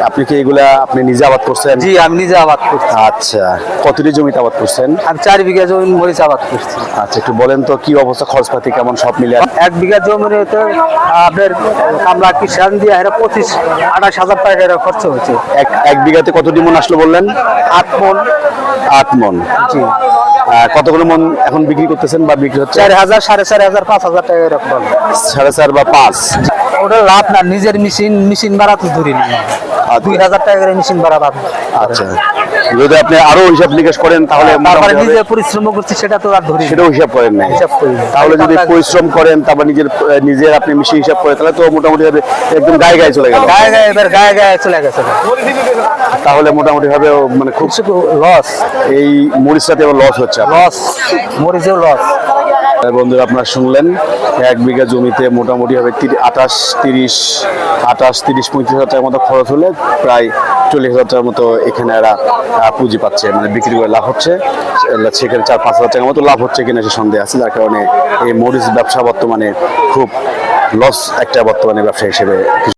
আপনি কি এগুলা আপনি নিজে আবাদ করছেন? জি, আমি নিজে আবাদ করছি। আচ্ছা, কতটি জমিতে আবাদ করছেন? আমি 4 বিঘা জমি মরিচ আবাদ করছি। আচ্ছা, একটু বলেন তো কি অবস্থা, খরচপাতি কেমন সব মিলে? 1 বিঘা জমিতে আপনার কামলা কিষান দিয়ে 25-28 হাজার টাকা খরচ হয়েছে। এক বিঘাতে কতটি মন আসলো বললেন? 8 মন। 8 মন। জি। কতগুলো মন এখন বিক্রি করতেছেন বা বিক্রি হচ্ছে? 4,000, 4,500, 5,000 টাকা এরকম। 4.5 বা 5। ওটা লাভ না, নিজের মেশিন ভাড়া তো ধরি নি। 2,000 টাকা করে মেশিন ভাড়া পাবেন। আচ্ছা, যদি আপনি আরো হিসাব নিকাশ করেন তাহলে তারপরে নিজে পরিশ্রম করছি সেটা তো আর ধরি, সেটাও হিসাব করেন না। তাহলে যদি পরিশ্রম করেন তারপর নিজের আপনি মেশিন হিসাব করেন তাহলে তো মোটামুটি ভাবে একদম গায়ে চলে গেল। গায়ে চলে গেছে। তাহলে মোটামুটি ভাবে মানে খুব লস। এই মরিচটাতে লস হচ্ছে। লস, মরিচেও লস। বন্ধুরা, আপনারা শুনলেন 1 বিঘা জমিতে মোটামুটি ভাবে 28-30, 35 হাজার টাকার মতো খরচ হলে প্রায় 40,000 টাকার মতো এখানে এরা পুঁজি পাচ্ছে, মানে বিক্রি করে লাভ হচ্ছে। সেখানে 4-5 হাজার টাকার মতো লাভ হচ্ছে কিনা সে সন্দেহ আছে, যার কারণে এই মরিচ ব্যবসা বর্তমানে খুব লস একটা বর্তমানে ব্যবসা হিসেবে